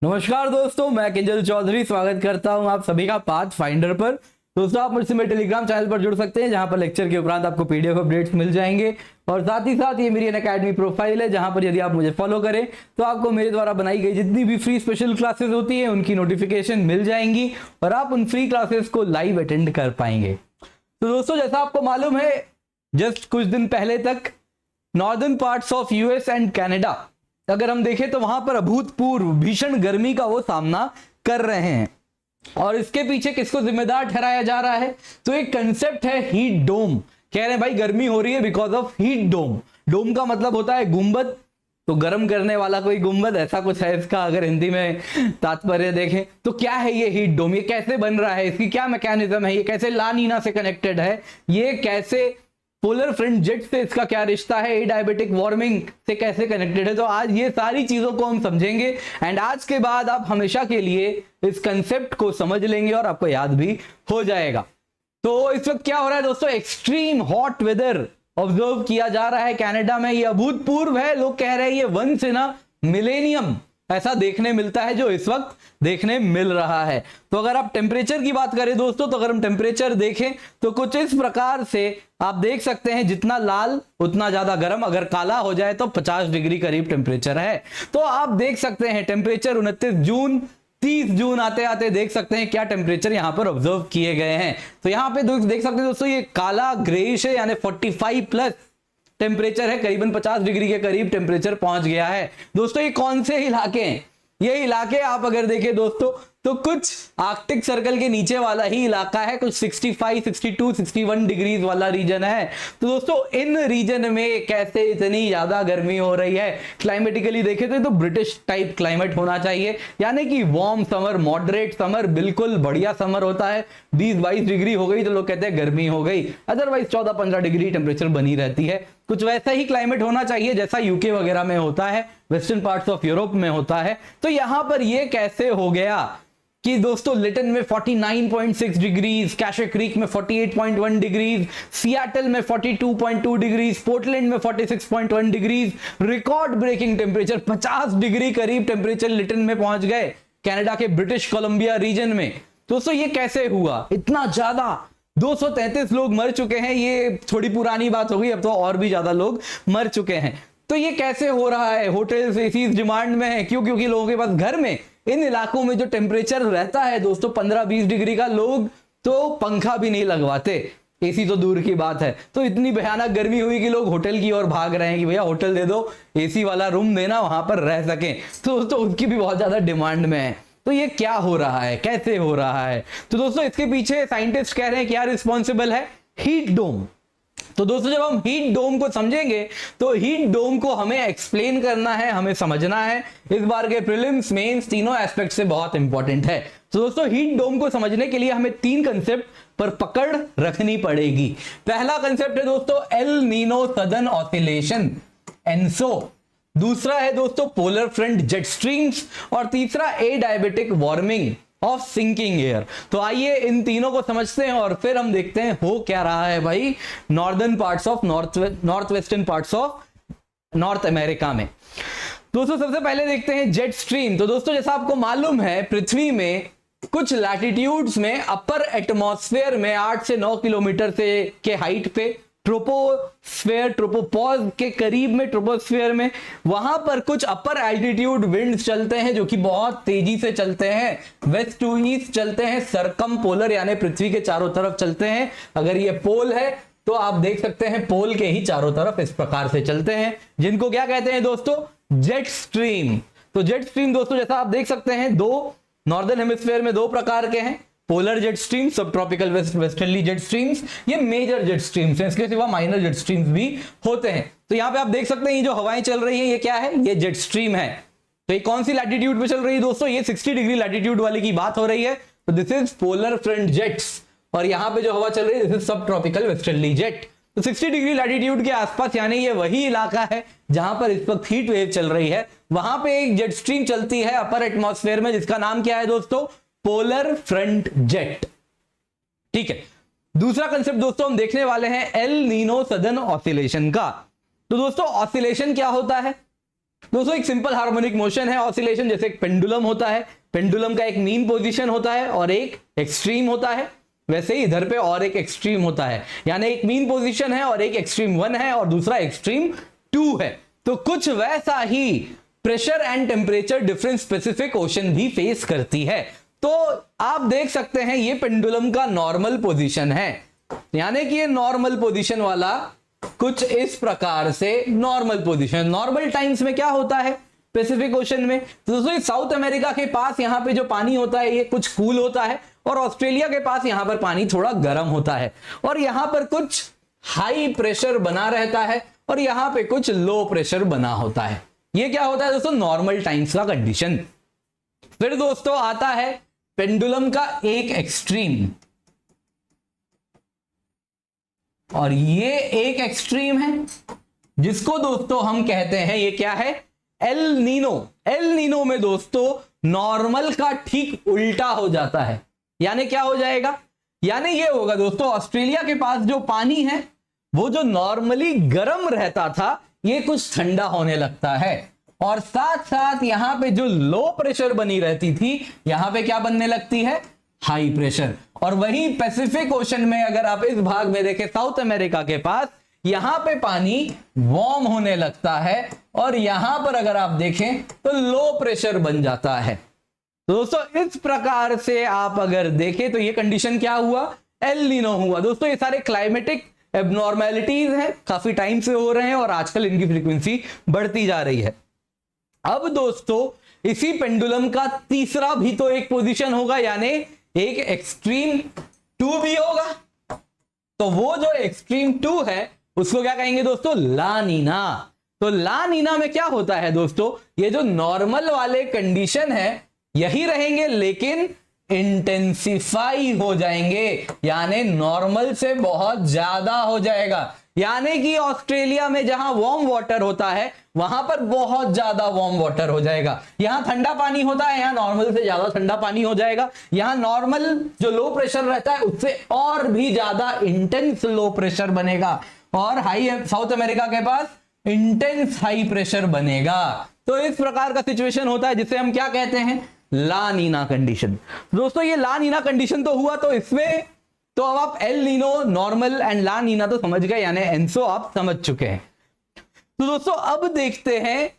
नमस्कार दोस्तों, मैं किंजल चौधरी स्वागत करता हूं आप सभी का पाथ फाइंडर पर। दोस्तों, आप मुझसे मेरे टेलीग्राम चैनल पर जुड़ सकते हैं, जहां पर लेक्चर के उपरांत आपको पीडीएफ अपडेट्स मिल जाएंगे। और साथ ही साथ ये मेरी अनअकैडमी प्रोफाइल है, जहां पर यदि आप मुझे फॉलो करें तो आपको मेरे द्वारा बनाई गई जितनी भी फ्री स्पेशल क्लासेस होती है उनकी नोटिफिकेशन मिल जाएंगी और आप उन फ्री क्लासेस को लाइव अटेंड कर पाएंगे। तो दोस्तों, जैसा आपको मालूम है, जस्ट कुछ दिन पहले तक northern parts of US and Canada, अगर हम देखें तो वहां पर अभूतपूर्व भीषण गर्मी का वो सामना कर रहे हैं। और इसके पीछे किसको जिम्मेदार ठहराया जा रहा है? तो एक कंसेप्ट है हीट डोम। कह रहे हैं भाई गर्मी हो रही है बिकॉज ऑफ हीट डोम। डोम का मतलब होता है गुंबद, तो गर्म करने वाला कोई गुंबद, ऐसा कुछ है इसका अगर हिंदी में तात्पर्य देखें तो। क्या है ये हीट डोम? ये कैसे बन रहा है? इसकी क्या मैकेनिज्म है? ये कैसे ला नीना से कनेक्टेड है? ये कैसे पोलर फ्रंट जेट से इसका क्या रिश्ता है? एडायबिटिक वार्मिंग से कैसे कनेक्टेड है? तो आज ये सारी चीजों को हम समझेंगे एंड आज के बाद आप हमेशा के लिए इस कंसेप्ट को समझ लेंगे और आपको याद भी हो जाएगा। तो इस वक्त क्या हो रहा है दोस्तों? एक्सट्रीम हॉट वेदर ऑब्जर्व किया जा रहा है कनाडा में। ये अभूतपूर्व है। लोग कह रहे हैं ये वंस इन अ मिलेनियम ऐसा देखने मिलता है जो इस वक्त देखने मिल रहा है। तो अगर आप टेम्परेचर की बात करें दोस्तों, तो अगर हम टेम्परेचर देखें तो कुछ इस प्रकार से आप देख सकते हैं, जितना लाल उतना ज्यादा गर्म, अगर काला हो जाए तो 50 डिग्री करीब टेम्परेचर है। तो आप देख सकते हैं टेम्परेचर 29 जून 30 जून आते आते देख सकते हैं क्या टेम्परेचर यहां पर ऑब्जर्व किए गए हैं। तो यहां पे देख सकते हैं दोस्तों, ये काला ग्रेइश है, यानी 45 प्लस टेम्परेचर है, करीबन 50 डिग्री के करीब टेम्परेचर पहुंच गया है। दोस्तों, ये कौन से इलाके हैं? ये इलाके आप अगर देखें दोस्तों तो कुछ आर्कटिक सर्कल के नीचे वाला ही इलाका है, कुछ 65, 62, 61 डिग्रीज वाला रीजन है। तो दोस्तों, इन रीजन में कैसे इतनी ज्यादा गर्मी हो रही है? क्लाइमेटिकली देखें तो ब्रिटिश टाइप क्लाइमेट होना चाहिए, यानी कि वार्म समर, मॉडरेट समर, बिल्कुल बढ़िया समर होता है। 20-22 डिग्री हो गई तो लोग कहते हैं गर्मी हो गई, अदरवाइज 14-15 डिग्री टेम्परेचर बनी रहती है। कुछ वैसा ही क्लाइमेट होना चाहिए जैसा यूके वगैरह में होता है, वेस्टर्न पार्ट्स ऑफ यूरोप में होता है। तो यहां पर ये कैसे हो गया कि दोस्तों लिटन में 49.6 डिग्रीज, कैशे क्रीक में 48.1 डिग्रीज, सियाटल में 42.2 डिग्रीज, पोर्टलैंड में 46.1 degrees, record breaking temperature 50 degree करीब टेम्परेचर लिटन में पहुंच गए कनाडा के ब्रिटिश कोलंबिया रीजन में। दोस्तों, ये कैसे हुआ? इतना ज्यादा 233 लोग मर चुके हैं। ये थोड़ी पुरानी बात हो गई, अब तो और भी ज्यादा लोग मर चुके हैं। तो ये कैसे हो रहा है? होटल्स, एसीज डिमांड में है। क्यों? क्योंकि लोगों के पास घर में इन इलाकों में जो टेम्परेचर रहता है दोस्तों 15-20 डिग्री का, लोग तो पंखा भी नहीं लगवाते, एसी तो दूर की बात है। तो इतनी भयानक गर्मी हुई कि लोग होटल की ओर भाग रहे हैं कि भैया होटल दे दो, एसी वाला रूम देना, वहां पर रह सकें। तो उसकी भी बहुत ज्यादा डिमांड में है। तो ये क्या हो रहा है? कैसे हो रहा है? तो दोस्तों, इसके पीछे साइंटिस्ट कह रहे हैं क्या रिस्पॉन्सिबल है? Heat dome. तो दोस्तों, जब हम हीट डोम को समझेंगे तो हीट डोम को हमें एक्सप्लेन करना है, हमें समझना है। इस बार के प्रीलिम्स, मेंस तीनों एस्पेक्ट से बहुत इंपॉर्टेंट है। तो दोस्तों, हीट डोम को समझने के लिए हमें 3 कंसेप्ट पर पकड़ रखनी पड़ेगी। पहला कंसेप्ट है दोस्तों El Nino southern oscillation, ENSO. दूसरा है दोस्तों पोलर फ्रंट जेट स्ट्रीम्स, और तीसरा एडायबिटिक वार्मिंग ऑफ सिंकिंग एयर। तो आइए इन तीनों को समझते हैं और फिर हम देखते हैं हो क्या रहा है भाई northern parts of north western parts of north America में। दोस्तों, सबसे पहले देखते हैं जेट स्ट्रीम। तो दोस्तों, जैसा आपको मालूम है, पृथ्वी में कुछ लैटिट्यूड्स में अपर एटमॉस्फेयर में 8 से 9 किलोमीटर से के हाइट पे, ट्रोपोस्फेयर, ट्रोपोपॉज के करीब में, ट्रोपोस्फेयर में, वहां पर कुछ अपर एल्टीट्यूड विंड्स चलते हैं जो कि बहुत तेजी से चलते हैं, वेस्ट टू ईस्ट चलते हैं, सरकम पोलर यानी पृथ्वी के चारों तरफ चलते हैं। अगर ये पोल है तो आप देख सकते हैं पोल के ही चारों तरफ इस प्रकार से चलते हैं, जिनको क्या कहते हैं दोस्तों? Jet stream. तो जेट स्ट्रीम दोस्तों, जैसा आप देख सकते हैं, दो नॉर्दर्न हेमिस्फीयर में 2 प्रकार के हैं, पोलर जेट स्ट्रीम, सब ट्रॉपिकल वेस्टर्नली जेट स्ट्रीम्स। ये मेजर जेट स्ट्रीम्स हैं, इसके सिवा माइनर जेट स्ट्रीम्स भी होते हैं। तो यहां पे आप देख सकते हैं ये जो हवाएं चल रही हैं ये क्या है? ये जेट स्ट्रीम है। तो ये कौन सी लैटिट्यूड पे चल रही है दोस्तों? ये 60 डिग्री लैटिट्यूड वाली की बात हो रही है। तो this is polar front jets, और यहां पे जो हवा चल रही है दिस इज सब ट्रॉपिकल वेस्टर्नली जेट। तो 60 डिग्री लैटिट्यूड के आसपास, यानी ये वही इलाका है जहां पर इस वक्त हीट वेव चल रही है, वहां पे एक जेट स्ट्रीम चलती है अपर एटमॉस्फेयर में, जिसका नाम क्या है दोस्तों? Polar front jet. ठीक है। दूसरा कंसेप्ट दोस्तों हम देखने वाले हैं एल नीनो सदर्न ऑसिलेशन का। तो दोस्तों, ऑसिलेशन क्या होता है? दोस्तों एक सिंपल हार्मोनिक मोशन है ऑसिलेशन, जैसे एक पेंडुलम होता है, पेंडुलम का एक मीन पोजीशन होता है और एक एक्सट्रीम होता है, वैसे ही इधर पे और एक एक्सट्रीम होता है, यानी एक मीन पोजीशन है और एक एक्सट्रीम 1 है और दूसरा एक्सट्रीम 2 है। तो कुछ वैसा ही pressure and temperature difference specific ocean भी फेस करती है। तो आप देख सकते हैं ये पेंडुलम का नॉर्मल पोजीशन है, यानी कि ये नॉर्मल पोजीशन वाला कुछ इस प्रकार से नॉर्मल पोजीशन, नॉर्मल टाइम्स में क्या होता है पैसिफिक ओशन में, तो दोस्तों साउथ अमेरिका के पास यहां पे जो पानी होता है ये कुछ कूल होता है और ऑस्ट्रेलिया के पास यहां पर पानी थोड़ा गर्म होता है और यहां पर कुछ हाई प्रेशर बना रहता है और यहां पे कुछ लो प्रेशर बना होता है। ये क्या होता है दोस्तों, नॉर्मल टाइम्स का कंडीशन। फिर दोस्तों आता है पेंडुलम का एक एक्सट्रीम, और ये एक एक्सट्रीम है जिसको दोस्तों हम कहते हैं, ये क्या है, एल नीनो। एल नीनो में दोस्तों नॉर्मल का ठीक उल्टा हो जाता है, यानी क्या हो जाएगा, यानी ये होगा दोस्तों ऑस्ट्रेलिया के पास जो पानी है वो जो नॉर्मली गर्म रहता था ये कुछ ठंडा होने लगता है और साथ साथ यहां पे जो लो प्रेशर बनी रहती थी यहां पे क्या बनने लगती है, हाई प्रेशर। और वही पैसिफिक ओशन में अगर आप इस भाग में देखें साउथ अमेरिका के पास, यहां पे पानी वार्म होने लगता है और यहां पर अगर आप देखें तो लो प्रेशर बन जाता है। तो दोस्तों इस प्रकार से आप अगर देखें तो ये कंडीशन क्या हुआ, एल नीनो हुआ। दोस्तों ये सारे क्लाइमेटिक एबनॉर्मेलिटीज हैं, काफी टाइम से हो रहे हैं और आजकल इनकी फ्रीक्वेंसी बढ़ती जा रही है। अब दोस्तों इसी पेंडुलम का तीसरा भी तो एक पोजीशन होगा, यानी एक एक्सट्रीम 2 भी होगा। तो वो जो एक्सट्रीम 2 है उसको क्या कहेंगे दोस्तों, ला नीना। तो ला नीना में क्या होता है दोस्तों, ये जो नॉर्मल वाले कंडीशन है यही रहेंगे लेकिन इंटेंसिफाई हो जाएंगे, यानी नॉर्मल से बहुत ज्यादा हो जाएगा। यानी कि ऑस्ट्रेलिया में जहां वार्म वाटर होता है वहां पर बहुत ज्यादा वार्म वाटर हो जाएगा, यहां ठंडा पानी होता है यहां नॉर्मल से ज्यादा ठंडा पानी हो जाएगा, यहां नॉर्मल जो लो प्रेशर रहता है उससे और भी ज्यादा इंटेंस लो प्रेशर बनेगा और हाई साउथ अमेरिका के पास इंटेंस हाई प्रेशर बनेगा। तो इस प्रकार का सिचुएशन होता है जिसे हम क्या कहते हैं, ला नीना कंडीशन। दोस्तों ये ला नीना कंडीशन तो हुआ, तो इसमें तो अब आप एल नीनो, नॉर्मल एंड ला नीना तो समझ गए, यानी एनसो आप समझ चुके हैं। तो दोस्तों अब देखते हैं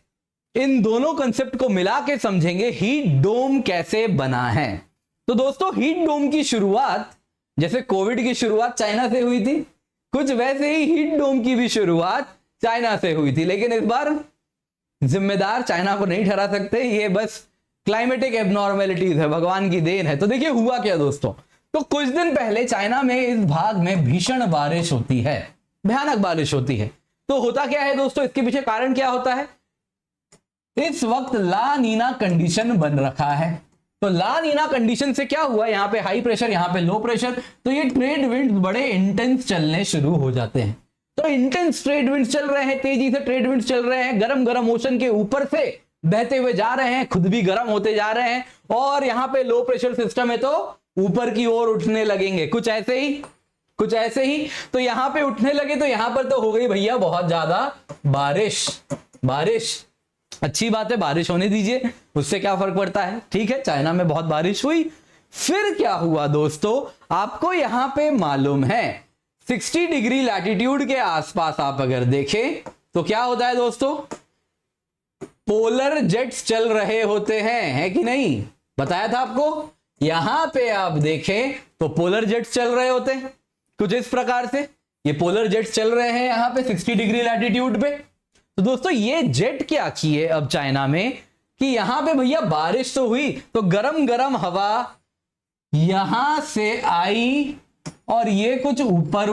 इन दोनों कंसेप्ट को मिला के समझेंगे हीट डोम कैसे बना है। तो दोस्तों हीट डोम की शुरुआत जैसे कोविड की शुरुआत चाइना से हुई थी, कुछ वैसे ही हीट डोम की भी शुरुआत चाइना से हुई थी, लेकिन इस बार जिम्मेदार चाइना को नहीं ठहरा सकते, ये बस क्लाइमेटिक एबनॉर्मेलिटीज है, भगवान की देन है। तो देखिए हुआ क्या दोस्तों, तो कुछ दिन पहले चाइना में इस भाग में भीषण बारिश होती है, भयानक बारिश होती है। तो होता क्या है दोस्तों, इसके पीछे कारण क्या होता है, इस वक्त ला नीना कंडीशन बन रखा है। तो ला नीना कंडीशन से क्या हुआ, यहां पे हाई प्रेशर यहां पे लो प्रेशर, तो ये ट्रेड विंड्स बड़े इंटेंस चलने शुरू हो जाते हैं। तो इंटेंस ट्रेड विंड्स चल रहे हैं, तेजी से ट्रेड विंड्स चल रहे हैं, गरम गरम ओशन के ऊपर से बहते हुए जा रहे हैं, खुद भी गर्म होते जा रहे हैं और यहां पे लो प्रेशर सिस्टम है तो ऊपर की ओर उठने लगेंगे, कुछ ऐसे ही। तो यहां पे उठने लगे तो यहां पर तो हो गई भैया बहुत ज्यादा बारिश। अच्छी बात है, बारिश होने दीजिए, उससे क्या फर्क पड़ता है, ठीक है। चाइना में बहुत बारिश हुई, फिर क्या हुआ दोस्तों, आपको यहां पे मालूम है 60 डिग्री लैटिट्यूड के आसपास आप अगर देखें तो क्या होता है दोस्तों, पोलर जेट्स चल रहे होते हैं, है कि नहीं, बताया था आपको। यहां पे आप देखें तो पोलर जेट्स चल रहे होते हैं कुछ इस प्रकार से, ये पोलर जेट्स चल रहे हैं यहां पे 60 डिग्री लैटिट्यूड पे। तो दोस्तों ये जेट क्या किए अब चाइना में कि यहां पे भैया बारिश तो हुई तो गरम गरम हवा यहां से आई और ये कुछ ऊपर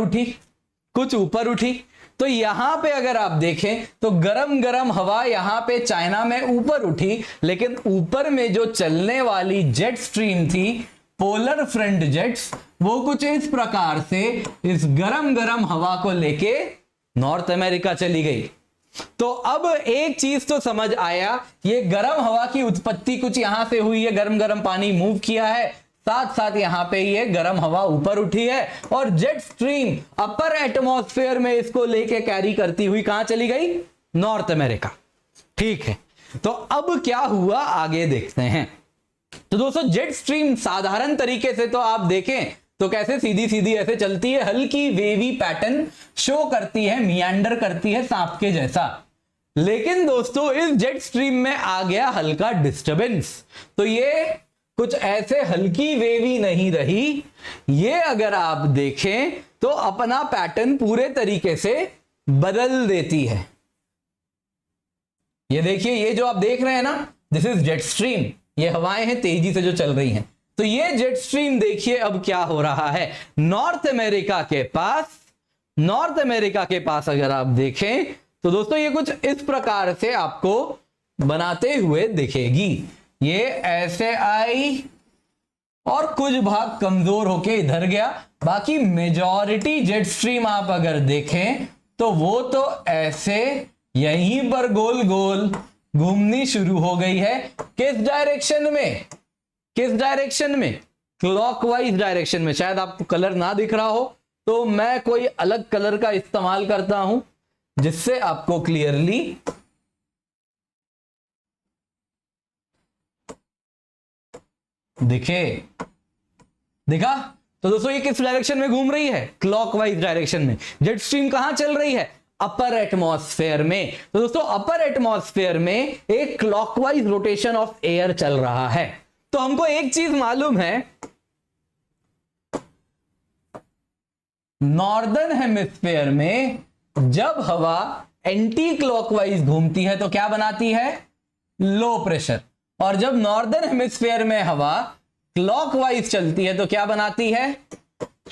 उठी। तो यहां पे अगर आप देखें तो गरम गरम हवा यहां पे चाइना में ऊपर उठी, लेकिन ऊपर में जो चलने वाली जेट स्ट्रीम थी, पोलर फ्रंट जेट्स, वो कुछ इस प्रकार से इस गरम गरम हवा को लेके नॉर्थ अमेरिका चली गई। तो अब एक चीज तो समझ आया, ये गरम हवा की उत्पत्ति कुछ यहां से हुई है, गरम गरम पानी मूव किया है, साथ साथ यहां पे ये गर्म हवा ऊपर उठी है और जेट स्ट्रीम अपर एटमॉस्फेयर में इसको लेके कैरी करती हुई कहां चली गई, नॉर्थ अमेरिका, ठीक है। तो अब क्या हुआ आगे देखते हैं। तो दोस्तों जेट स्ट्रीम साधारण तरीके से तो आप देखें तो कैसे सीधी सीधी ऐसे चलती है, हल्की वेवी पैटर्न शो करती है, मियांडर करती है सांप के जैसा। लेकिन दोस्तों इस जेट स्ट्रीम में आ गया हल्का डिस्टरबेंस, तो ये कुछ ऐसे हल्की वेवी नहीं रही, ये अगर आप देखें तो अपना पैटर्न पूरे तरीके से बदल देती है। ये देखिए, ये जो आप देख रहे हैं ना, दिस इज जेट स्ट्रीम, ये हवाएं हैं तेजी से जो चल रही हैं। तो ये जेट स्ट्रीम देखिए अब क्या हो रहा है, नॉर्थ अमेरिका के पास अगर आप देखें तो दोस्तों ये कुछ इस प्रकार से आपको बनाते हुए दिखेगी। ये ऐसे आई और कुछ भाग कमजोर होके इधर गया, बाकी मेजॉरिटी जेट स्ट्रीम आप अगर देखें तो वो तो ऐसे यहीं पर गोल गोल घूमनी शुरू हो गई है। किस डायरेक्शन में? क्लॉकवाइज डायरेक्शन में। शायद आपको कलर ना दिख रहा हो तो मैं कोई अलग कलर का इस्तेमाल करता हूं जिससे आपको क्लियरली दिखा। तो दोस्तों ये किस डायरेक्शन में घूम रही है? क्लॉकवाइज डायरेक्शन में। जेट स्ट्रीम कहां चल रही है? अपर एटमॉस्फेयर में। तो दोस्तों अपर एटमॉस्फेयर में एक क्लॉकवाइज रोटेशन ऑफ एयर चल रहा है। तो हमको एक चीज मालूम है, नॉर्दर्न हेमिस्फेयर में जब हवा एंटी क्लॉकवाइज घूमती है तो क्या बनाती है? Low pressure. और जब नॉर्दर्न हेमिस्फेयर में हवा क्लॉकवाइज चलती है तो क्या बनाती है?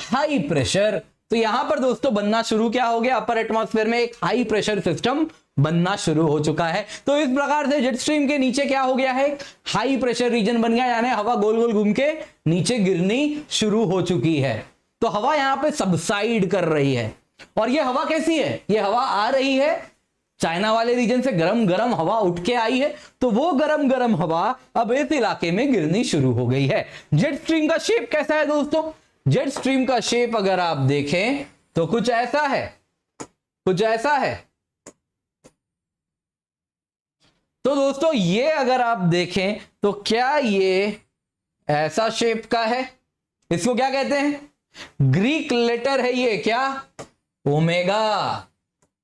High pressure. तो यहां पर दोस्तों बनना शुरू क्या हो गया? अपर एटमॉस्फेयर में एक हाई प्रेशर सिस्टम बनना शुरू हो चुका है। तो इस प्रकार से जेट स्ट्रीम के नीचे क्या हो गया है? हाई प्रेशर रीजन बन गया, यानी हवा गोल गोल घूम के नीचे गिरनी शुरू हो चुकी है। तो हवा यहां पे सबसाइड कर रही है। और ये हवा कैसी है? ये हवा आ रही है चाइना वाले रीजन से, गरम गरम हवा उठ के आई है, तो वो गरम गरम हवा अब इस इलाके में गिरनी शुरू हो गई है। जेट स्ट्रीम का शेप कैसा है दोस्तों? जेट स्ट्रीम का शेप अगर आप देखें तो कुछ ऐसा है। तो दोस्तों ये अगर आप देखें तो क्या ये ऐसा शेप का है? इसको क्या कहते हैं? ग्रीक लेटर है ये, क्या?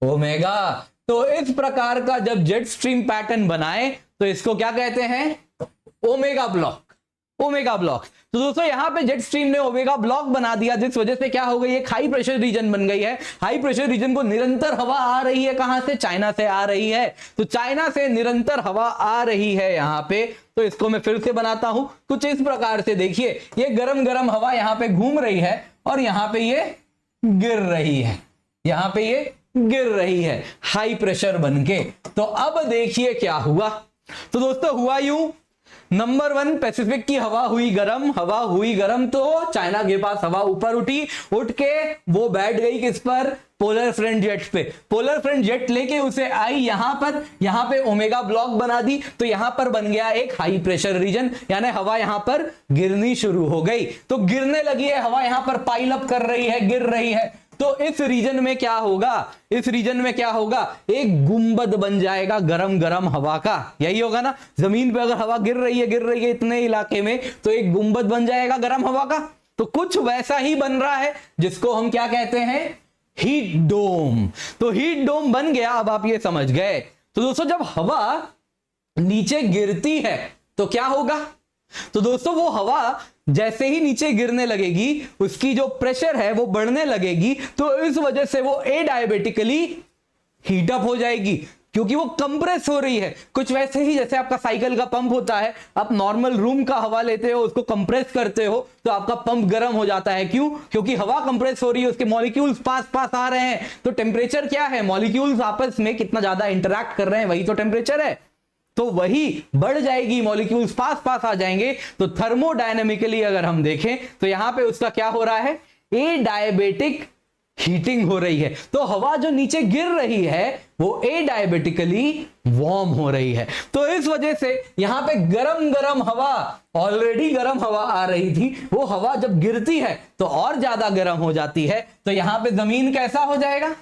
ओमेगा। तो इस प्रकार का जब जेट स्ट्रीम पैटर्न बनाए तो इसको क्या कहते हैं? Omega block. तो दोस्तों यहां पे जेट स्ट्रीम ने ओमेगा ब्लॉक बना दिया, जिस वजह से क्या हो गई? एक हाई प्रेशर रीजन बन गई है। हाई प्रेशर रीजन को निरंतर हवा आ रही है, कहां से? चाइना से आ रही है। तो चाइना से निरंतर हवा आ रही है यहां पे। तो इसको मैं फिर से बनाता हूं कुछ इस प्रकार से। देखिए ये गरम गरम हवा यहां पे घूम रही है और यहां पे ये गिर रही है हाई प्रेशर बनके। तो अब देखिए क्या हुआ। तो दोस्तों हुआ यूं, नंबर 1 पैसिफिक की हवा हुई गरम, तो चाइना के पास हवा ऊपर उठ के वो बैठ गई किस पर? पोलर फ्रंट जेट पे। पोलर फ्रंट जेट लेके उसे आई यहां पे ओमेगा ब्लॉक बना दी। तो यहां पर बन गया एक हाई प्रेशर रीजन, यानी हवा यहां पर गिरनी शुरू हो गई। तो गिरने लगी है हवा, यहां पर पाइल अप कर रही है, गिर रही है। तो इस रीजन में क्या होगा? एक गुंबद बन जाएगा गरम गरम हवा का। यही होगा ना, जमीन पे अगर हवा गिर रही है इतने इलाके में, तो एक गुंबद बन जाएगा गरम हवा का। तो कुछ वैसा ही बन रहा है, जिसको हम क्या कहते हैं? Heat dome. तो हीट डोम बन गया। अब आप ये समझ गए। तो दोस्तों जब हवा नीचे गिरती है तो क्या होगा? तो दोस्तों वो हवा जैसे ही नीचे गिरने लगेगी, उसकी जो प्रेशर है वो बढ़ने लगेगी। तो इस वजह से वो एडायबेटिकली हीट अप हो जाएगी, क्योंकि वो कंप्रेस हो रही है। कुछ वैसे ही जैसे आपका साइकिल का पंप होता है, आप नॉर्मल रूम का हवा लेते हो, उसको कंप्रेस करते हो तो आपका पंप गर्म हो जाता है। क्यों? क्योंकि हवा कंप्रेस हो रही है, उसके मॉलिक्यूल्स पास आ रहे हैं। तो टेम्परेचर क्या है? मॉलिक्यूल्स आपस में कितना ज्यादा इंटरैक्ट कर रहे हैं, वही तो टेम्परेचर है। तो वही बढ़ जाएगी, मॉलिक्यूल्स पास आ जाएंगे। तो थर्मोडायनेमिकली अगर हम देखें तो यहां पे उसका क्या हो रहा है? एडायबेटिक हीटिंग हो रही है। तो हवा जो नीचे गिर रही है वो एडायबेटिकली वार्म हो रही है। तो इस वजह से यहां पे गरम गरम हवा, ऑलरेडी गरम हवा आ रही थी, वो हवा जब गिरती है तो और ज्यादा गर्म हो जाती है। तो यहां पे जमीन कैसा हो जाएगा?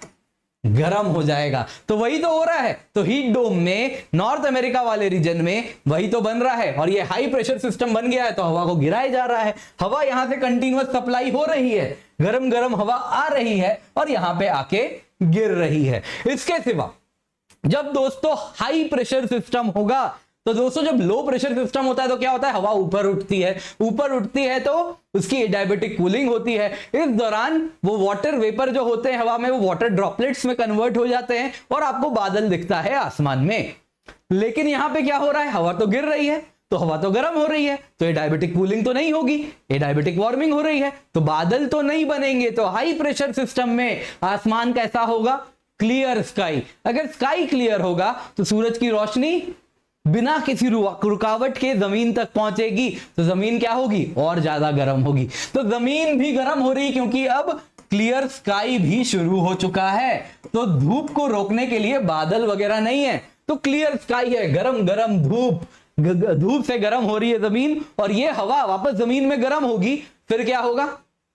गर्म हो जाएगा। तो वही तो हो रहा है। तो हीट डोम में नॉर्थ अमेरिका वाले रीजन में वही तो बन रहा है, और ये हाई प्रेशर सिस्टम बन गया है तो हवा को गिराया जा रहा है। हवा यहां से कंटिन्यूअस सप्लाई हो रही है, गरम गरम हवा आ रही है और यहां पे आके गिर रही है। इसके सिवा जब दोस्तों हाई प्रेशर सिस्टम होगा, तो दोस्तों जब लो प्रेशर सिस्टम होता है तो क्या होता है, हवा ऊपर उठती है। ऊपर उठती है तो उसकी एडियाबैटिक कूलिंग होती है। इस दौरान वो वाटर वेपर जो होते हैं हवा में, वो वाटर ड्रॉपलेट्स में कन्वर्ट हो जाते हैं और आपको बादल दिखता है आसमान में। लेकिन यहां पे क्या हो रहा है, हवा तो गिर रही है तो हवा तो गर्म हो रही है, तो एडियाबैटिक कूलिंग तो नहीं होगी, एडियाबैटिक वार्मिंग हो रही है, तो बादल तो नहीं बनेंगे। तो हाई प्रेशर सिस्टम में आसमान कैसा होगा, क्लियर स्काई। अगर स्काई क्लियर होगा तो सूरज की रोशनी बिना किसी रुकावट के जमीन तक पहुंचेगी, तो जमीन क्या होगी, और ज्यादा गर्म होगी। तो जमीन भी गर्म हो रही क्योंकि अब क्लियर स्काई भी शुरू हो चुका है। तो धूप को रोकने के लिए बादल वगैरह नहीं है, तो क्लियर स्काई है, गरम गरम धूप, धूप से गर्म हो रही है जमीन, और ये हवा वापस जमीन में गर्म होगी। फिर क्या होगा,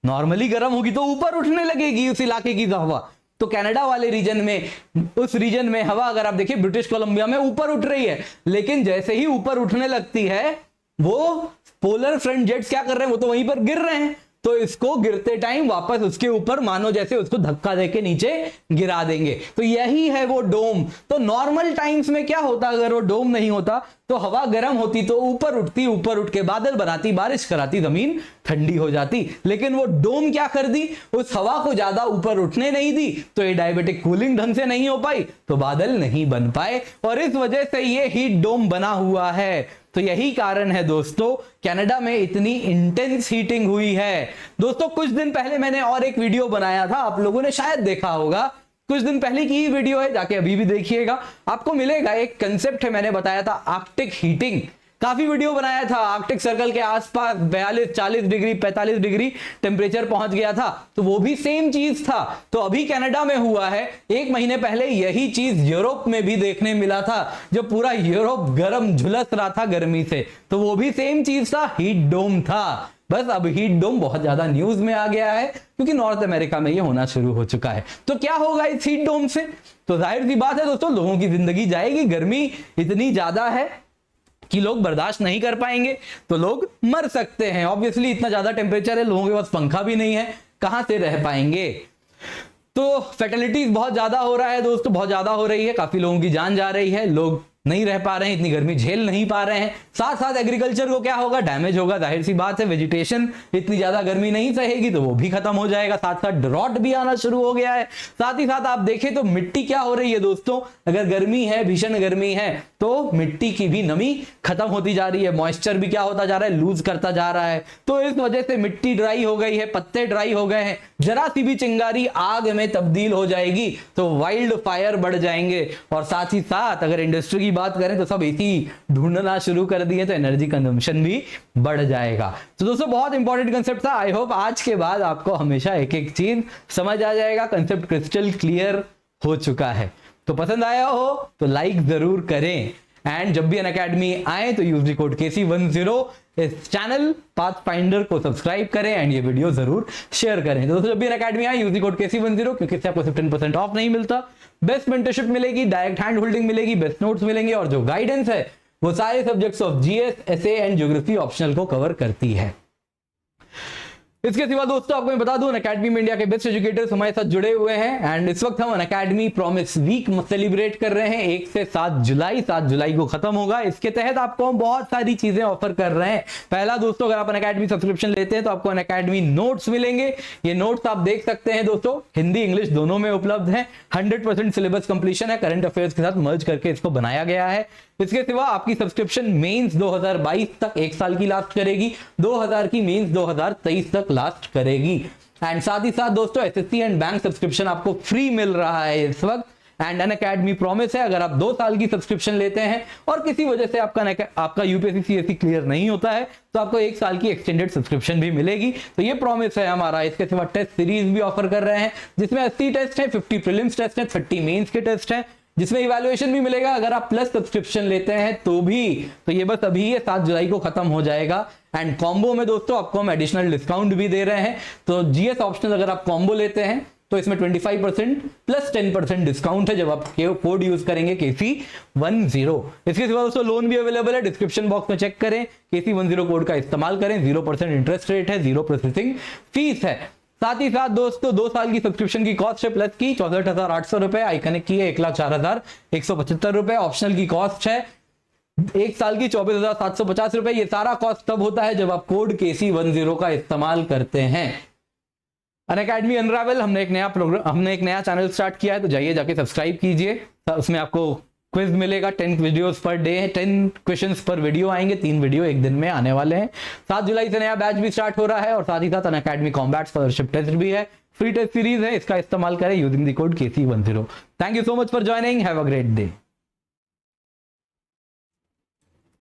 नॉर्मली गर्म होगी तो ऊपर उठने लगेगी उस इलाके की हवा। तो कनाडा वाले रीजन में, उस रीजन में हवा अगर आप देखिए ब्रिटिश कोलंबिया में ऊपर उठ रही है, लेकिन जैसे ही ऊपर उठने लगती है वो पोलर फ्रंट जेट्स क्या कर रहे हैं, वो तो वहीं पर गिर रहे हैं। तो इसको गिरते टाइम वापस उसके ऊपर मानो जैसे उसको धक्का देके नीचे गिरा देंगे। तो यही है वो डोम। तो नॉर्मल टाइम्स में क्या होता, अगर वो डोम नहीं होता तो हवा गर्म होती तो ऊपर उठती, ऊपर उठ के बादल बनाती, बारिश कराती, जमीन ठंडी हो जाती। लेकिन वो डोम क्या कर दी, उस हवा को ज्यादा ऊपर उठने नहीं दी, तो ये डायबिटिक कूलिंग ढंग से नहीं हो पाई, तो बादल नहीं बन पाए, और इस वजह से ये हीट डोम बना हुआ है। तो यही कारण है दोस्तों कनाडा में इतनी इंटेंस हीटिंग हुई है। दोस्तों कुछ दिन पहले मैंने और एक वीडियो बनाया था, आप लोगों ने शायद देखा होगा, कुछ दिन पहले की ही वीडियो है, जाके अभी भी देखिएगा, आपको मिलेगा। एक कंसेप्ट है, मैंने बताया था आर्कटिक हीटिंग, काफी वीडियो बनाया था। आर्कटिक सर्कल के आसपास 42, 40 डिग्री, 45 डिग्री टेम्परेचर पहुंच गया था, तो वो भी सेम चीज था। तो अभी कनाडा में हुआ है, एक महीने पहले यही चीज यूरोप में भी देखने मिला था, जब पूरा यूरोप गर्म झुलस रहा था गर्मी से, तो वो भी सेम चीज था, हीट डोम था। बस अब हीट डोम बहुत ज्यादा न्यूज में आ गया है क्योंकि नॉर्थ अमेरिका में ये होना शुरू हो चुका है। तो क्या होगा इस हीट डोम से, तो जाहिर सी बात है दोस्तों, लोगों की जिंदगी जाएगी। गर्मी इतनी ज्यादा है कि लोग बर्दाश्त नहीं कर पाएंगे, तो लोग मर सकते हैं। ऑब्वियसली इतना ज्यादा टेम्परेचर है, लोगों के पास पंखा भी नहीं है, कहां से रह पाएंगे। तो फैटेलिटीज बहुत ज्यादा हो रहा है दोस्तों, बहुत ज्यादा हो रही है, काफी लोगों की जान जा रही है, लोग नहीं रह पा रहे हैं, इतनी गर्मी झेल नहीं पा रहे हैं। साथ साथ एग्रीकल्चर को क्या होगा, डैमेज होगा, जाहिर सी बात है। वेजिटेशन इतनी ज्यादा गर्मी नहीं सहेगी तो वो भी खत्म हो जाएगा। साथ साथ ड्रॉट भी आना शुरू हो गया है। साथ ही साथ आप देखें तो मिट्टी क्या हो रही है दोस्तों, अगर गर्मी है, भीषण गर्मी है, तो मिट्टी की भी नमी खत्म होती जा रही है, मॉइस्चर भी क्या होता जा रहा है, लूज करता जा रहा है। तो इस वजह से मिट्टी ड्राई हो गई है, पत्ते ड्राई हो गए हैं, जरा सी भी चिंगारी आग में तब्दील हो जाएगी तो वाइल्ड फायर बढ़ जाएंगे। और साथ ही साथ अगर इंडस्ट्री की बात करें तो सब एसी ढूंढना शुरू कर दिए, तो एनर्जी कंजम्पशन भी बढ़ जाएगा। तो दोस्तों बहुत इंपॉर्टेंट कंसेप्ट था। आई होप आज के बाद आपको हमेशा एक एक चीज समझ आ जाएगा, कंसेप्ट क्रिस्टल क्लियर हो चुका है। तो पसंद आया हो तो लाइक जरूर करें, एंड जब भी अनअकैडमी आए तो यूज कोड KC10 इस चैनल पाथफाइंडर को सब्सक्राइब करें, एंड ये वीडियो जरूर शेयर करें। तो दोस्तों जब भी अनअकैडमी आए यूज कोड KC10, क्योंकि इससे आपको 15% ऑफ नहीं मिलता, बेस्ट मेंटरशिप मिलेगी, डायरेक्ट हैंड होल्डिंग मिलेगी, बेस्ट नोट्स मिलेंगे, और जो गाइडेंस है वो सारे subjects of GS, SA and geography optional को कवर करती है। इसके सिवा दोस्तों आपको मैं बता दूं, अनअकैडमी में इंडिया के बेस्ट एजुकेटर्स हमारे साथ जुड़े हुए हैं, एंड इस वक्त हम अनअकैडमी प्रॉमिस वीक सेलिब्रेट कर रहे हैं 1 से 7 जुलाई। 7 जुलाई को खत्म होगा। इसके तहत आपको हम बहुत सारी चीजें ऑफर कर रहे हैं। पहला दोस्तों, अगर आप अनअकैडमी सब्सक्रिप्शन लेते हैं तो आपको अनअकैडमी नोट्स मिलेंगे। ये नोट्स आप देख सकते हैं दोस्तों, हिंदी इंग्लिश दोनों में उपलब्ध है। 100% सिलेबस कंप्लीशन है, करंट अफेयर्स के साथ मर्ज करके इसको बनाया गया है। इसके सिवा आपकी सब्सक्रिप्शन मेंस 2022 तक 1 साल की लास्ट करेगी, 2000 की मेंस 2023 तक लास्ट करेगी। एंड साथ ही साथ दोस्तों SSC एंड बैंक सब्सक्रिप्शन आपको फ्री मिल रहा है इस वक्त। एंड अनअकैडमी प्रॉमिस है, अगर आप 2 साल की सब्सक्रिप्शन लेते हैं और किसी वजह से आपका UPSC CSE क्लियर नहीं होता है, तो आपको 1 साल की एक्सटेंडेड सब्सक्रिप्शन भी मिलेगी। तो ये प्रॉमिस है हमारा। इसके सिवा टेस्ट सीरीज भी ऑफर कर रहे हैं, जिसमें 80 टेस्ट है, 50 प्रीलिम्स टेस्ट है, 30 मेंस के टेस्ट है, जिसमें इवैल्यूएशन भी मिलेगा अगर आप प्लस सब्सक्रिप्शन लेते हैं तो भी। तो ये बस अभी है, 7 जुलाई को खत्म हो जाएगा। एंड कॉम्बो में दोस्तों आपको हम एडिशनल डिस्काउंट भी दे रहे हैं। तो GS ऑप्शनल अगर आप कॉम्बो लेते हैं तो इसमें 25% प्लस 10% डिस्काउंट है जब आप कोड यूज करेंगे KC10। इसके सिवा दोस्तों लोन भी अवेलेबल है, डिस्क्रिप्शन बॉक्स में चेक करें, KC10 कोड का इस्तेमाल करें, 0% इंटरेस्ट रेट है, 0 प्रोसेसिंग फीस है। साथ ही साथ दोस्तों 2 साल की सब्सक्रिप्शन की कॉस्ट है प्लस की 64,800 रुपए, आइकनिक की है 1,04,175 रुपए, ऑप्शनल की कॉस्ट है 1 साल की 24,750 रुपए। ये सारा कॉस्ट तब होता है जब आप कोड KC10 का इस्तेमाल करते हैं। अनअकैडमी अनरावल हमने एक नया चैनल स्टार्ट किया है, तो जाइए जाके सब्सक्राइब कीजिए। उसमें आपको क्विज मिलेगा, 10 वीडियोस पर डे, 10 क्वेश्चंस पर वीडियो आएंगे, 3 वीडियो एक दिन में आने वाले हैं। 7 जुलाई से नया बैच भी स्टार्ट हो रहा है और साथ ही साथ अनअकैडमी कॉम्बैट स्कॉलरशिप टेस्ट भी है, फ्री टेस्ट सीरीज है, इसका इस्तेमाल करें using the code KC10। Thank you so much for joining, have a great day.